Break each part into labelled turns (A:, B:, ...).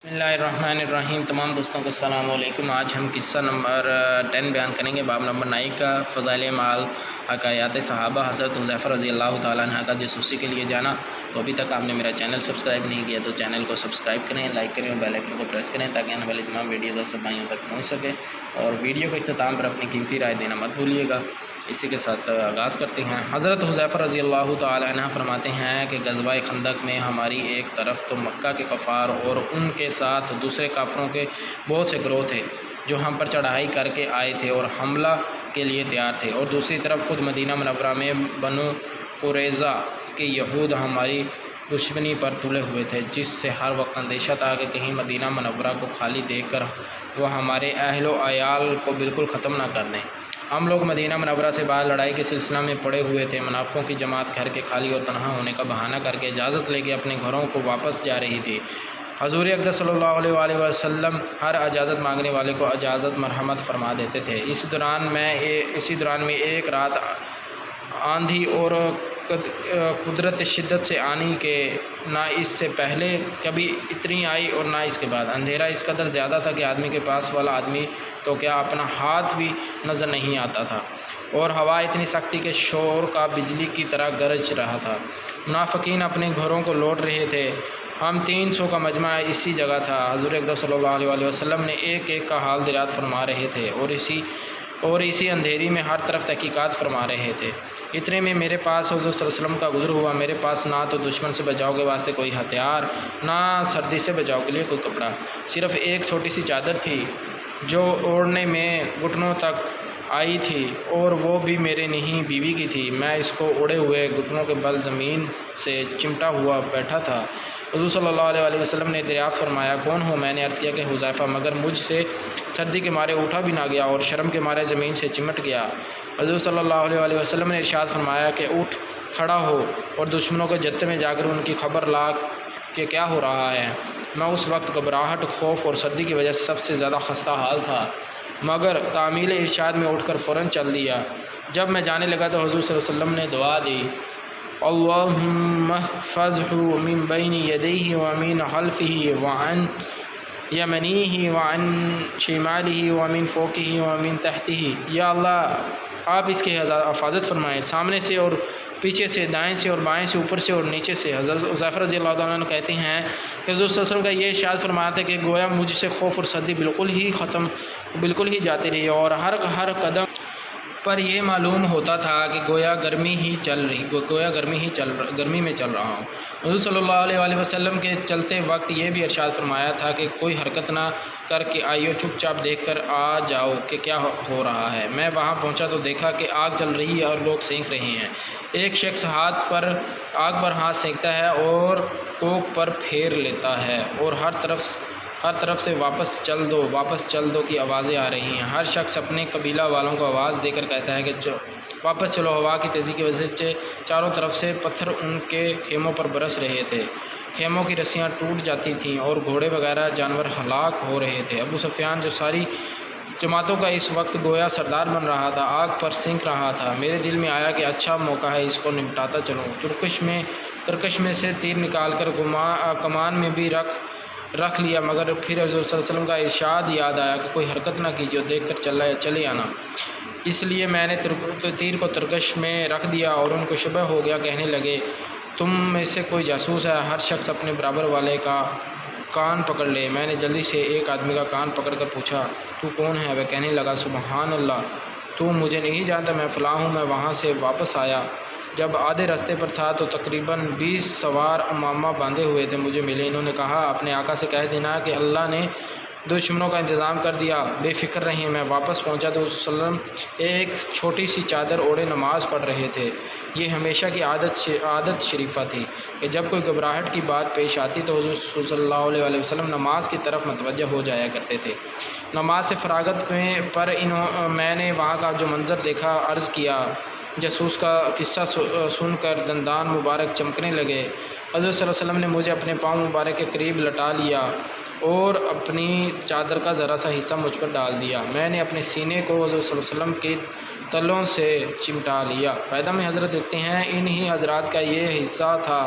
A: بسم اللہ الرحمن الرحیم۔ تمام دوستوں کو السلام علیکم۔ آج ہم قصہ نمبر 10 بیان کریں گے، باب نمبر 9 کا، فضائل اعمال حکایات صحابہ۔ حضرت حذیفہ رضی اللہ تعالیٰ عنہ کا جاسوسی کے لیے جانا۔ تو ابھی تک آپ نے میرا چینل سبسکرائب نہیں کیا تو چینل کو سبسکرائب کریں، لائک کریں اور بیل آئیکن کو پریس کریں تاکہ آنے والی تمام ویڈیوز سب بھائیوں تک پہنچ سکے، اور ویڈیو کے اختتام پر اپنی قیمتی رائے دینا مت بھولیے گا۔ اسی کے ساتھ آغاز کرتے ہیں۔ حضرت حذیفہ رضی اللہ تعالیٰ عنہ فرماتے ہیں کہ غزوہ خندق میں ہماری ایک طرف تو مکہ کے کفار اور ان کے ساتھ دوسرے کافروں کے بہت سے گروہ تھے جو ہم پر چڑھائی کر کے آئے تھے اور حملہ کے لیے تیار تھے، اور دوسری طرف خود مدینہ منورہ میں بنو قریظہ کے یہود ہماری دشمنی پر تلے ہوئے تھے، جس سے ہر وقت اندیشہ تھا کہ کہیں مدینہ منورہ کو خالی دیکھ کر وہ ہمارے اہل و عیال کو بالکل ختم نہ کر دیں۔ ہم لوگ مدینہ منورہ سے باہر لڑائی کے سلسلہ میں پڑے ہوئے تھے۔ منافقوں کی جماعت گھر کے خالی اور تنہا ہونے کا بہانہ کر کے اجازت لے کے اپنے گھروں کو واپس جا رہی تھی۔ حضور اقدس صلی اللہ علیہ وآلہ وسلم ہر اجازت مانگنے والے کو اجازت مرحمت فرما دیتے تھے۔ اسی دوران میں ایک رات آندھی اور قدرت شدت سے آنی کہ نہ اس سے پہلے کبھی اتنی آئی اور نہ اس کے بعد۔ اندھیرا اس قدر زیادہ تھا کہ آدمی کے پاس والا آدمی تو کیا اپنا ہاتھ بھی نظر نہیں آتا تھا، اور ہوا اتنی سختی کہ شور کا بجلی کی طرح گرج رہا تھا۔ منافقین اپنے گھروں کو لوٹ رہے تھے۔ ہم 300 کا مجمع اسی جگہ تھا۔ حضور اقدس صلی اللہ علیہ وسلم نے ایک ایک کا حال دریافت فرما رہے تھے اور اسی اندھیری میں ہر طرف تحقیقات فرما رہے تھے۔ اتنے میں میرے پاس حضور صلی اللہ علیہ وسلم کا گزر ہوا۔ میرے پاس نہ تو دشمن سے بچاؤ کے واسطے کوئی ہتھیار، نہ سردی سے بچاؤ کے لیے کوئی کپڑا، صرف ایک چھوٹی سی چادر تھی جو اوڑھنے میں گھٹنوں تک آئی تھی، اور وہ بھی میرے نہیں بیوی کی تھی۔ میں اس کو اڑے ہوئے گھٹنوں کے بل زمین سے چمٹا ہوا بیٹھا تھا۔ حضور صلی اللہ علیہ وسلم نے دریافت فرمایا، کون ہو؟ میں نے عرض کیا کہ حذیفہ، مگر مجھ سے سردی کے مارے اٹھا بھی نہ گیا اور شرم کے مارے زمین سے چمٹ گیا۔ حضور صلی اللہ علیہ وسلم نے ارشاد فرمایا کہ اٹھ کھڑا ہو اور دشمنوں کے جتے میں جا کر ان کی خبر لا کہ کیا ہو رہا ہے۔ میں اس وقت گھبراہٹ، خوف اور سردی کی وجہ سے سب سے زیادہ خستہ حال تھا، مگر تعمیل ارشاد میں اٹھ کر فوراً چل دیا۔ جب میں جانے لگا تو حضور صلی اللہ علیہ وسلم نے دعا دی، اللہم احفظہ من بین یدیہ ومن خلفہ وعن یمینہ وعن شمالہ ومن فوقہ ومن تحتہ۔ یا اللہ، آپ اس کی حفاظت فرمائیں، سامنے سے اور پیچھے سے، دائیں سے اور بائیں سے، اوپر سے اور نیچے سے۔ حضرت حذیفہ رضی اللہ تعالیٰ عنہ کہتے ہیں کہ حضور صلی اللہ علیہ وسلم کا یہ ارشاد فرمایا تھا کہ گویا مجھ سے خوف اور سردی بالکل ہی جاتی رہی، اور ہر قدم پر یہ معلوم ہوتا تھا کہ گویا گرمی میں چل رہا ہوں۔ حضور صلی اللہ علیہ وسلم کے چلتے وقت یہ بھی ارشاد فرمایا تھا کہ کوئی حرکت نہ کر کے آئیو، چپ چاپ دیکھ کر آ جاؤ کہ کیا ہو رہا ہے۔ میں وہاں پہنچا تو دیکھا کہ آگ جل رہی ہے اور لوگ سینک رہے ہیں۔ ایک شخص آگ پر ہاتھ سینکتا ہے اور کوک پر پھیر لیتا ہے، اور ہر طرف سے واپس چل دو کی آوازیں آ رہی ہیں۔ ہر شخص اپنے قبیلہ والوں کو آواز دے کر کہتا ہے کہ واپس چلو۔ ہوا کی تیزی کی وجہ سے چاروں طرف سے پتھر ان کے خیموں پر برس رہے تھے، خیموں کی رسیاں ٹوٹ جاتی تھیں اور گھوڑے وغیرہ جانور ہلاک ہو رہے تھے۔ ابو سفیان جو ساری جماعتوں کا اس وقت گویا سردار بن رہا تھا، آگ پر سینک رہا تھا۔ میرے دل میں آیا کہ اچھا موقع ہے، اس کو نمٹاتا چلوں۔ ترکش میں سے تیر نکال کر کمان میں بھی رکھ لیا، مگر پھر حضور صلی اللہ علیہ وسلم کا ارشاد یاد آیا کہ کوئی حرکت نہ کیجیے، دیکھ کر چلے آنا۔ اس لیے میں نے تیر کو ترکش میں رکھ دیا، اور ان کو شبہ ہو گیا۔ کہنے لگے، تم میں سے کوئی جاسوس ہے؟ ہر شخص اپنے برابر والے کا کان پکڑ لے۔ میں نے جلدی سے ایک آدمی کا کان پکڑ کر پوچھا، تو کون ہے؟ وہ کہنے لگا، سبحان اللہ، تو مجھے نہیں جانتا، میں فلاں ہوں۔ میں وہاں سے واپس آیا، جب آدھے راستے پر تھا تو تقریباً 20 سوار امامہ باندھے ہوئے تھے مجھے ملے۔ انہوں نے کہا، اپنے آقا سے کہہ دینا کہ اللہ نے دشمنوں کا انتظام کر دیا، بے فکر رہیں۔ میں واپس پہنچا تو حضور صلی اللہ علیہ وسلم ایک چھوٹی سی چادر اوڑھے نماز پڑھ رہے تھے۔ یہ ہمیشہ کی عادت شریفہ تھی کہ جب کوئی گھبراہٹ کی بات پیش آتی تو حضور صلی اللہ علیہ وسلم نماز کی طرف متوجہ ہو جایا کرتے تھے۔ نماز سے فراغت پر میں نے وہاں کا جو منظر دیکھا عرض کیا۔ جاسوس کا قصہ سن کر دندان مبارک چمکنے لگے۔ حضرت صلی اللہ علیہ وسلم نے مجھے اپنے پاؤں مبارک کے قریب لٹا لیا اور اپنی چادر کا ذرا سا حصہ مجھ پر ڈال دیا۔ میں نے اپنے سینے کو حضرت صلی اللہ علیہ وسلم کے تلوں سے چمٹا لیا۔ فائدہ میں حضرت دیکھتے ہیں، انہی حضرات کا یہ حصہ تھا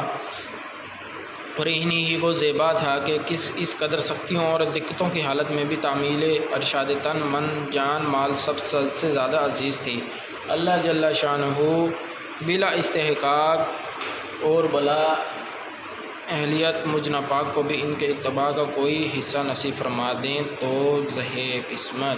A: فرحینی ہی وہ زیبا تھا کہ اس قدر سختیوں اور دقتوں کی حالت میں بھی تعمیل ارشاد تن من جان مال سب سے زیادہ عزیز تھی۔ اللہ جل شانہ بلا استحقاق اور بلا اہلیت مجھ ناپاک کو بھی ان کے اتباع کا کوئی حصہ نصیب فرما دیں تو زہے قسمت۔